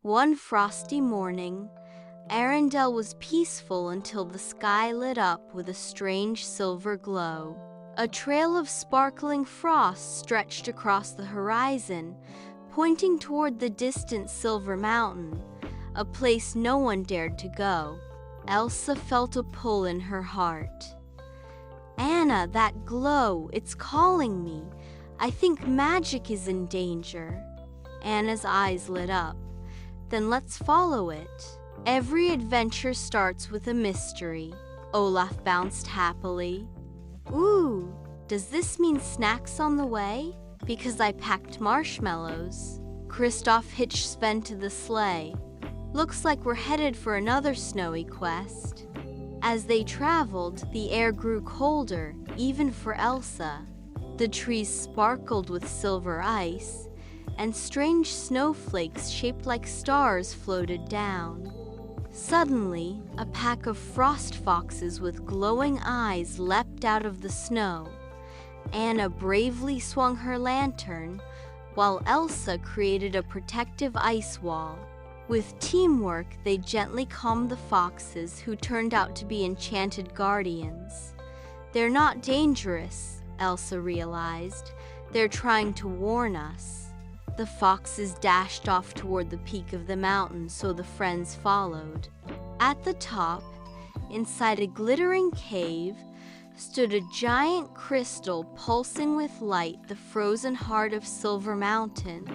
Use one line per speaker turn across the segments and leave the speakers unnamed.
One frosty morning, Arendelle was peaceful until the sky lit up with a strange silver glow. A trail of sparkling frost stretched across the horizon, pointing toward the distant Silver Mountain, a place no one dared to go. Elsa felt a pull in her heart. "Anna, that glow, it's calling me. I think magic is in danger." Anna's eyes lit up. "Then let's follow it." Every adventure starts with a mystery. Olaf bounced happily. "Ooh, does this mean snacks on the way? Because I packed marshmallows." Kristoff hitched Sven to the sleigh. "Looks like we're headed for another snowy quest." As they traveled, the air grew colder, even for Elsa. The trees sparkled with silver ice, and strange snowflakes shaped like stars floated down. Suddenly, a pack of frost foxes with glowing eyes leapt out of the snow. Anna bravely swung her lantern, while Elsa created a protective ice wall. With teamwork, they gently calmed the foxes, who turned out to be enchanted guardians. "They're not dangerous," Elsa realized. "They're trying to warn us." The foxes dashed off toward the peak of the mountain, so the friends followed. At the top, inside a glittering cave, stood a giant crystal pulsing with light, the frozen heart of Silver Mountain.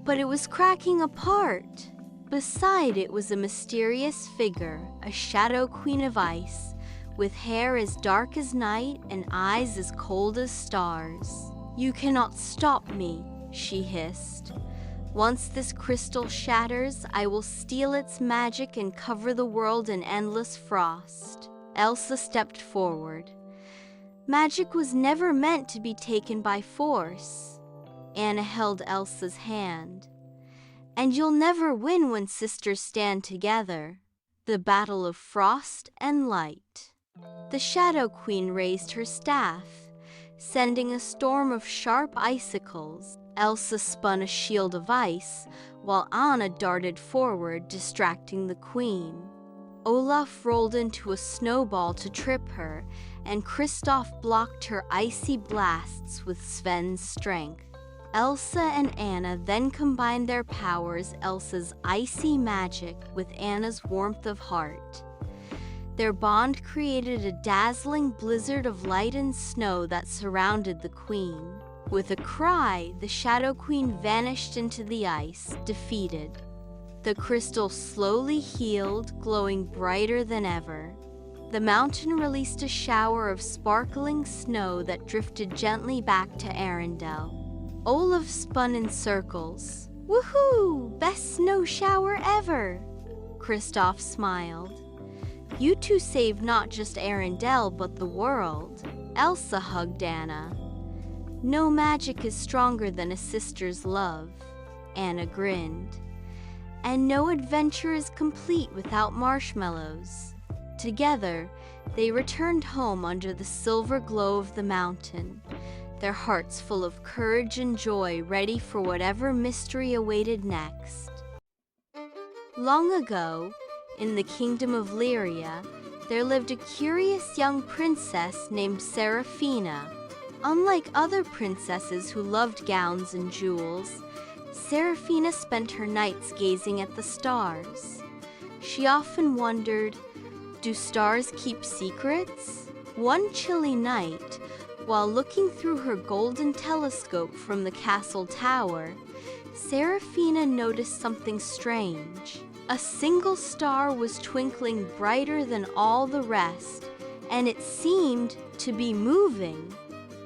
But it was cracking apart. Beside it was a mysterious figure, a shadow queen of ice, with hair as dark as night and eyes as cold as stars. "You cannot stop me," she hissed. "Once this crystal shatters, I will steal its magic and cover the world in endless frost." Elsa stepped forward. "Magic was never meant to be taken by force." Anna held Elsa's hand. "And you'll never win when sisters stand together." The battle of frost and light. The Shadow Queen raised her staff, sending a storm of sharp icicles. Elsa spun a shield of ice, while Anna darted forward, distracting the queen. Olaf rolled into a snowball to trip her, and Kristoff blocked her icy blasts with Sven's strength. Elsa and Anna then combined their powers, Elsa's icy magic with Anna's warmth of heart. Their bond created a dazzling blizzard of light and snow that surrounded the queen. With a cry, the Shadow Queen vanished into the ice, defeated. The crystal slowly healed, glowing brighter than ever. The mountain released a shower of sparkling snow that drifted gently back to Arendelle. Olaf spun in circles. "Woohoo! Best snow shower ever!" Kristoff smiled. "You two saved not just Arendelle, but the world." Elsa hugged Anna. "No magic is stronger than a sister's love." Anna grinned. "And no adventure is complete without marshmallows." Together, they returned home under the silver glow of the mountain, their hearts full of courage and joy, ready for whatever mystery awaited next. Long ago, in the kingdom of Lyria, there lived a curious young princess named Seraphina. Unlike other princesses who loved gowns and jewels, Seraphina spent her nights gazing at the stars. She often wondered, do stars keep secrets? One chilly night, while looking through her golden telescope from the castle tower, Seraphina noticed something strange. A single star was twinkling brighter than all the rest, and it seemed to be moving.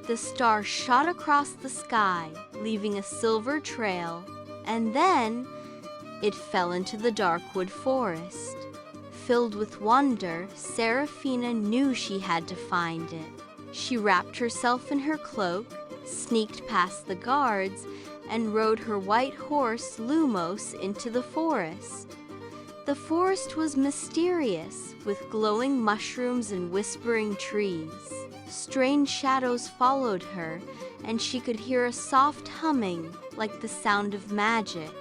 The star shot across the sky, leaving a silver trail, and then it fell into the dark wood forest. Filled with wonder, Seraphina knew she had to find it. She wrapped herself in her cloak, sneaked past the guards, and rode her white horse Lumos into the forest. The forest was mysterious, with glowing mushrooms and whispering trees. Strange shadows followed her, and she could hear a soft humming, like the sound of magic.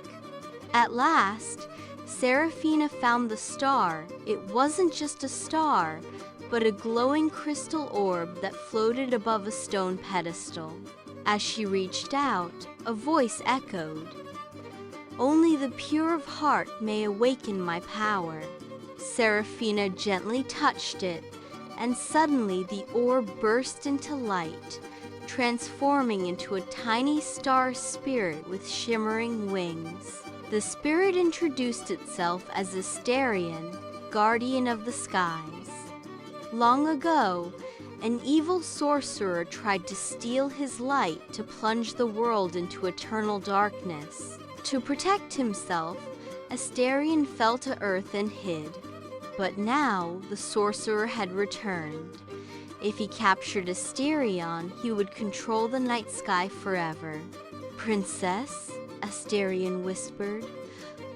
At last, Seraphina found the star. It wasn't just a star, but a glowing crystal orb that floated above a stone pedestal. As she reached out, a voice echoed, "Only the pure of heart may awaken my power." Seraphina gently touched it, and suddenly the orb burst into light, transforming into a tiny star spirit with shimmering wings. The spirit introduced itself as Asterion, guardian of the skies. Long ago, an evil sorcerer tried to steal his light to plunge the world into eternal darkness. To protect himself, Asterion fell to earth and hid. But now the sorcerer had returned. If he captured Asterion, he would control the night sky forever. "Princess," Asterion whispered,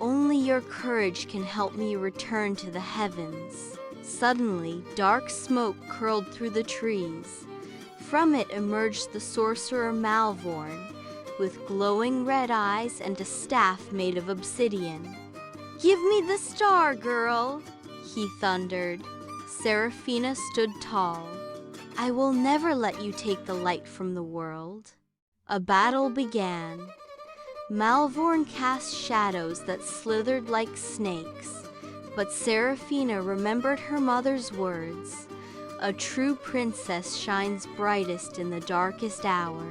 "only your courage can help me return to the heavens." Suddenly, dark smoke curled through the trees. From it emerged the sorcerer Malvorn, with glowing red eyes and a staff made of obsidian. "Give me the star, girl," he thundered. Seraphina stood tall. "I will never let you take the light from the world." A battle began. Malvorn cast shadows that slithered like snakes, but Seraphina remembered her mother's words, "A true princess shines brightest in the darkest hour."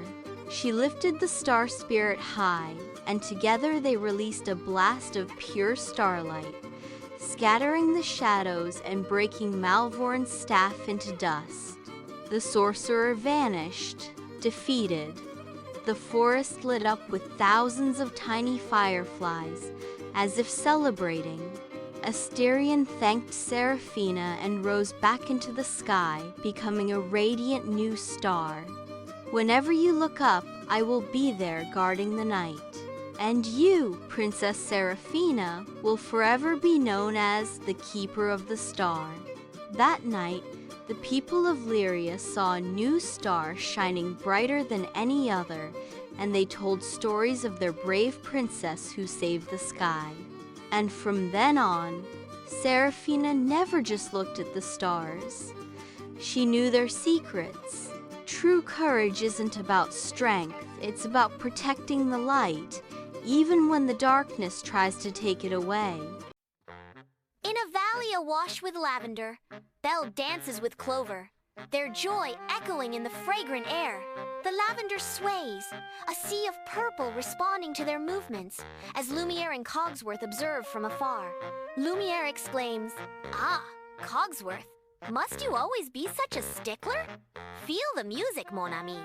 She lifted the star spirit high, and together they released a blast of pure starlight, scattering the shadows and breaking Malvorn's staff into dust. The sorcerer vanished, defeated. The forest lit up with thousands of tiny fireflies, as if celebrating. Asterion thanked Seraphina and rose back into the sky, becoming a radiant new star. "Whenever you look up, I will be there guarding the night. And you, Princess Seraphina, will forever be known as the Keeper of the Star." That night, the people of Lyria saw a new star shining brighter than any other, and they told stories of their brave princess who saved the sky. And from then on, Seraphina never just looked at the stars. She knew their secrets. True courage isn't about strength, it's about protecting the light, even when the darkness tries to take it away.
In a valley awash with lavender, Belle dances with Clover, their joy echoing in the fragrant air. The lavender sways, a sea of purple responding to their movements, as Lumiere and Cogsworth observe from afar. Lumiere exclaims, "Ah, Cogsworth, must you always be such a stickler? Feel the music, mon ami."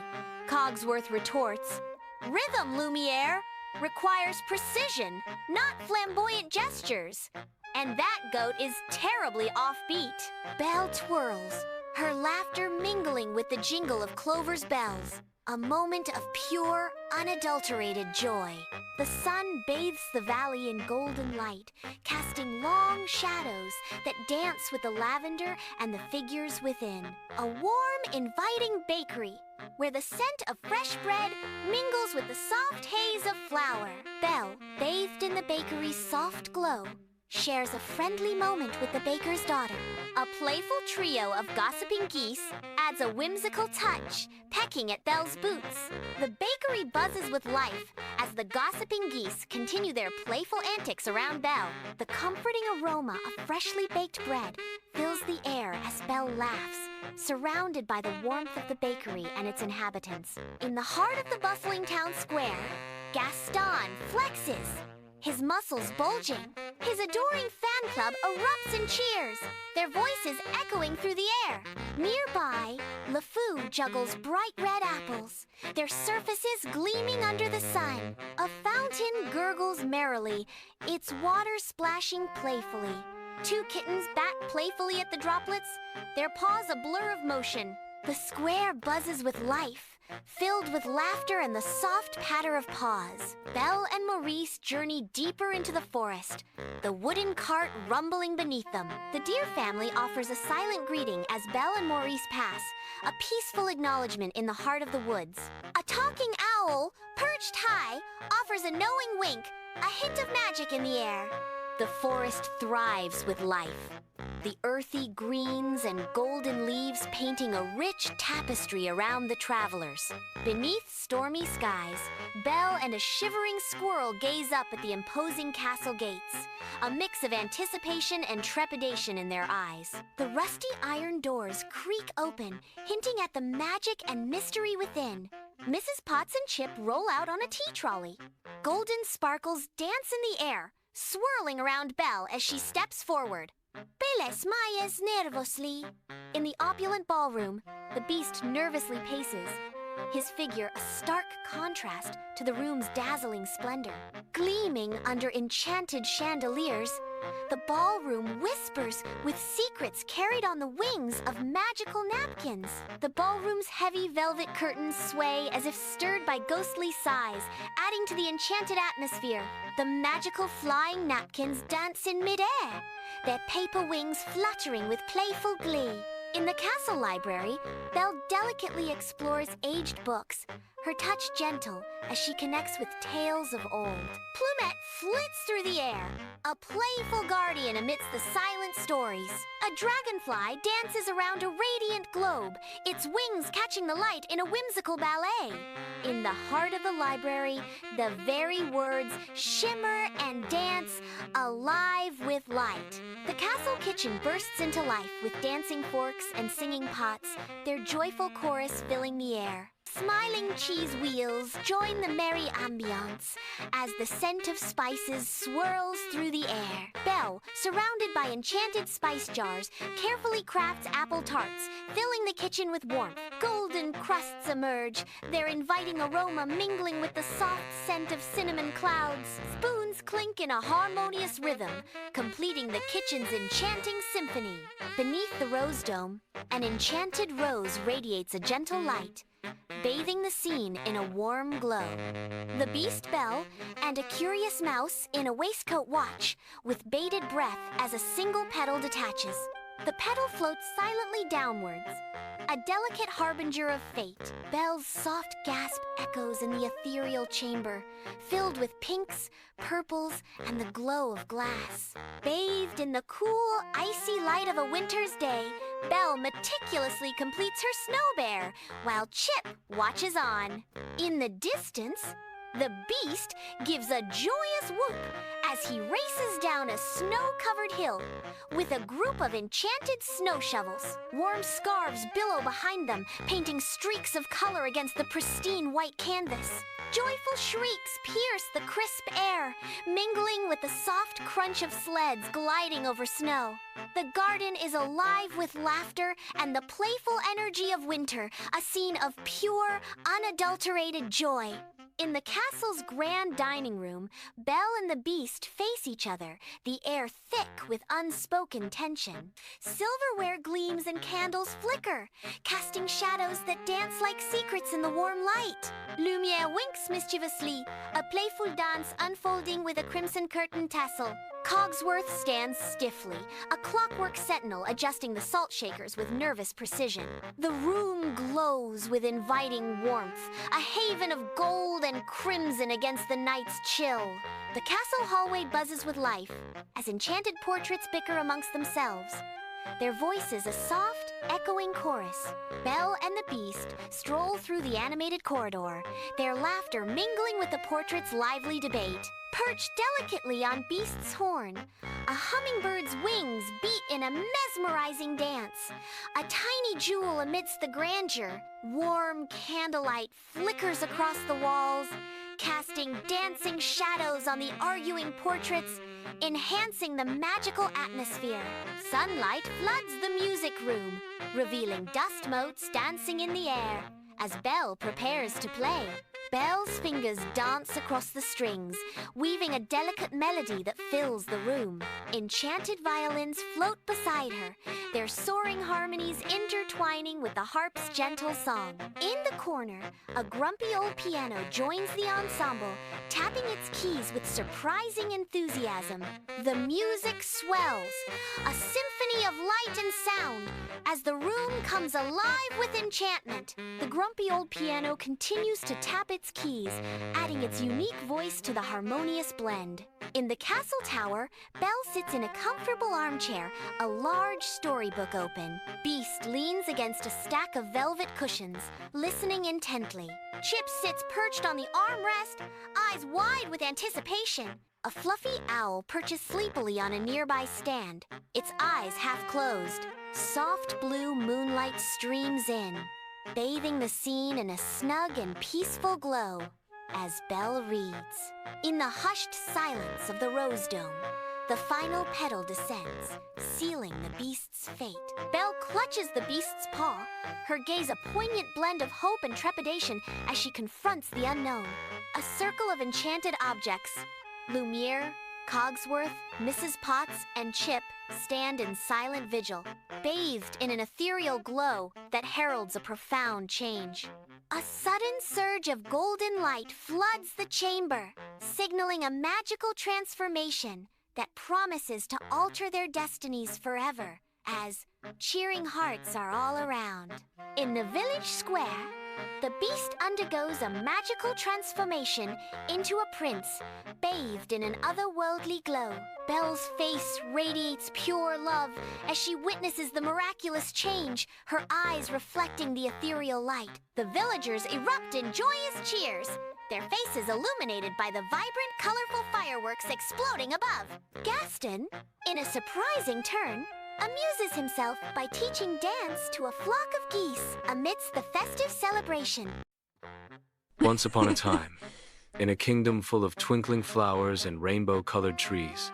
Cogsworth retorts, "Rhythm, Lumiere, requires precision, not flamboyant gestures." And that goat is terribly offbeat. Belle twirls, her laughter mingling with the jingle of Clover's bells. A moment of pure, unadulterated joy. The sun bathes the valley in golden light, casting long shadows that dance with the lavender and the figures within. A warm, inviting bakery, where the scent of fresh bread mingles with the soft haze of flour. Belle, bathed in the bakery's soft glow, shares a friendly moment with the baker's daughter. A playful trio of gossiping geese adds a whimsical touch, pecking at Belle's boots. The bakery buzzes with life as the gossiping geese continue their playful antics around Belle. The comforting aroma of freshly baked bread fills the air as Belle laughs, surrounded by the warmth of the bakery and its inhabitants. In the heart of the bustling town square, Gaston flexes, his muscles bulging. His adoring fan club erupts in cheers, their voices echoing through the air. Nearby, LeFou juggles bright red apples, their surfaces gleaming under the sun. A fountain gurgles merrily, its water splashing playfully. Two kittens bat playfully at the droplets, their paws a blur of motion. The square buzzes with life, filled with laughter and the soft patter of paws. Belle and Maurice journey deeper into the forest, the wooden cart rumbling beneath them. The deer family offers a silent greeting as Belle and Maurice pass, a peaceful acknowledgement in the heart of the woods. A talking owl, perched high, offers a knowing wink, a hint of magic in the air. The forest thrives with life. The earthy greens and golden leaves painting a rich tapestry around the travelers. Beneath stormy skies, Belle and a shivering squirrel gaze up at the imposing castle gates, a mix of anticipation and trepidation in their eyes. The rusty iron doors creak open, hinting at the magic and mystery within. Mrs. Potts and Chip roll out on a tea trolley. Golden sparkles dance in the air, swirling around Belle as she steps forward. Belle smiles nervously. In the opulent ballroom, the beast nervously paces, his figure a stark contrast to the room's dazzling splendor. Gleaming under enchanted chandeliers, the ballroom whispers with secrets carried on the wings of magical napkins. The ballroom's heavy velvet curtains sway as if stirred by ghostly sighs, adding to the enchanted atmosphere. The magical flying napkins dance in midair, their paper wings fluttering with playful glee. In the castle library, Belle delicately explores aged books, her touch gentle as she connects with tales of old. Plumette flits through the air, a playful guardian amidst the silent stories. A dragonfly dances around a radiant globe, its wings catching the light in a whimsical ballet. In the heart of the library, the very words shimmer and dance, alive with light. The castle kitchen bursts into life with dancing forks and singing pots, their joyful chorus filling the air. Smiling cheese wheels join the merry ambiance as the scent of spices swirls through the air. Belle, surrounded by enchanted spice jars, carefully crafts apple tarts, filling the kitchen with warmth. Golden crusts emerge, their inviting aroma mingling with the soft scent of cinnamon clouds. Spoons clink in a harmonious rhythm, completing the kitchen's enchanting symphony. Beneath the rose dome, an enchanted rose radiates a gentle light, bathing the scene in a warm glow. The beast Belle and a curious mouse in a waistcoat watch, with bated breath as a single petal detaches. The petal floats silently downwards, a delicate harbinger of fate. Belle's soft gasp echoes in the ethereal chamber, filled with pinks, purples, and the glow of glass. Bathed in the cool, icy light of a winter's day, Belle meticulously completes her snow bear, while Chip watches on. In the distance, the beast gives a joyous whoop as he races down a snow-covered hill with a group of enchanted snow shovels. Warm scarves billow behind them, painting streaks of color against the pristine white canvas. Joyful shrieks pierce the crisp air, mingling with the soft crunch of sleds gliding over snow. The garden is alive with laughter and the playful energy of winter, a scene of pure, unadulterated joy. In the castle's grand dining room, Belle and the beast face each other, the air thick with unspoken tension. Silverware gleams and candles flicker, casting shadows that dance like secrets in the warm light. Lumiere winks mischievously, a playful dance unfolding with a crimson curtain tassel. Cogsworth stands stiffly, a clockwork sentinel adjusting the salt shakers with nervous precision. The room glows with inviting warmth, a haven of gold and crimson against the night's chill. The castle hallway buzzes with life as enchanted portraits bicker amongst themselves, their voices a soft, echoing chorus. Belle and the beast stroll through the animated corridor, their laughter mingling with the portraits' lively debate. Perched delicately on Beast's horn, a hummingbird's wings beat in a mesmerizing dance. A tiny jewel amidst the grandeur, warm candlelight flickers across the walls, casting dancing shadows on the arguing portraits, enhancing the magical atmosphere. Sunlight floods the music room, revealing dust motes dancing in the air as Belle prepares to play. Belle's fingers dance across the strings, weaving a delicate melody that fills the room. Enchanted violins float beside her, their soaring harmonies intertwining with the harp's gentle song. In the corner, a grumpy old piano joins the ensemble, tapping its keys with surprising enthusiasm. The music swells, a symphony of light and sound, as the room comes alive with enchantment. The grumpy old piano continues to tap its its keys, adding its unique voice to the harmonious blend. In the castle tower, Belle sits in a comfortable armchair, a large storybook open. Beast leans against a stack of velvet cushions, listening intently. Chip sits perched on the armrest, eyes wide with anticipation. A fluffy owl perches sleepily on a nearby stand, its eyes half closed. Soft blue moonlight streams in, bathing the scene in a snug and peaceful glow as Belle reads. In the hushed silence of the Rose Dome, the final petal descends, sealing the beast's fate. Belle clutches the beast's paw, her gaze a poignant blend of hope and trepidation as she confronts the unknown. A circle of enchanted objects, Lumiere, Cogsworth, Mrs. Potts, and Chip stand in silent vigil, bathed in an ethereal glow that heralds a profound change. A sudden surge of golden light floods the chamber, signaling a magical transformation that promises to alter their destinies forever, as cheering hearts are all around. In the village square, the beast undergoes a magical transformation into a prince, bathed in an otherworldly glow. Belle's face radiates pure love as she witnesses the miraculous change, her eyes reflecting the ethereal light. The villagers erupt in joyous cheers, their faces illuminated by the vibrant, colorful fireworks exploding above. Gaston, in a surprising turn, amuses himself by teaching dance to a flock of geese amidst the festive celebration.
Once upon a time, in a kingdom full of twinkling flowers and rainbow-colored trees,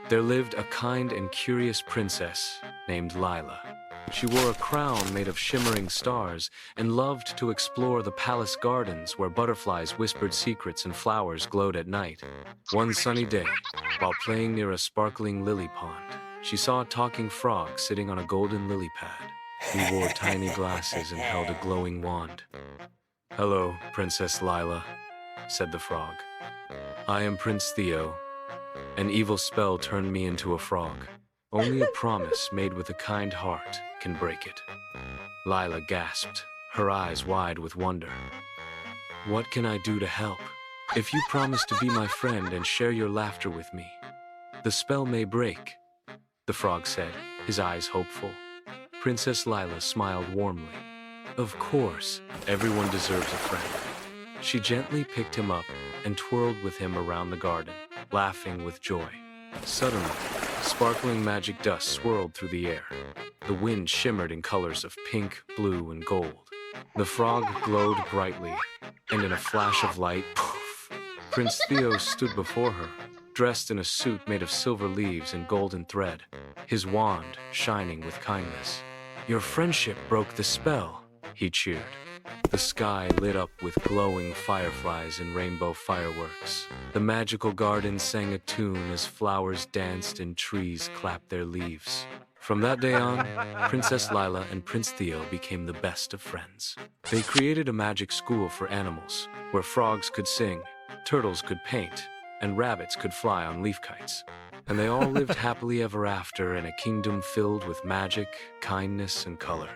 there lived a kind and curious princess named Lila. She wore a crown made of shimmering stars and loved to explore the palace gardens where butterflies whispered secrets and flowers glowed at night. One sunny day, while playing near a sparkling lily pond, she saw a talking frog sitting on a golden lily pad. He wore tiny glasses and held a glowing wand. "Hello, Princess Lila," said the frog. "I am Prince Theo. An evil spell turned me into a frog. Only a promise made with a kind heart can break it." Lila gasped, her eyes wide with wonder. "What can I do to help? If you promise to be my friend and share your laughter with me, the spell may break," the frog said, his eyes hopeful. Princess Lila smiled warmly. Of course, everyone deserves a friend. She gently picked him up and twirled with him around the garden, laughing with joy. Suddenly, sparkling magic dust swirled through the air. The wind shimmered in colors of pink, blue, and gold. The frog glowed brightly, and in a flash of light, poof, Prince Theo stood before her, dressed in a suit made of silver leaves and golden thread, his wand shining with kindness. "Your friendship broke the spell," he cheered. The sky lit up with glowing fireflies and rainbow fireworks. The magical garden sang a tune as flowers danced and trees clapped their leaves. From that day on, Princess Lila and Prince Theo became the best of friends. They created a magic school for animals, where frogs could sing, turtles could paint, and rabbits could fly on leaf kites. And they all lived happily ever after in a kingdom filled with magic, kindness, and color.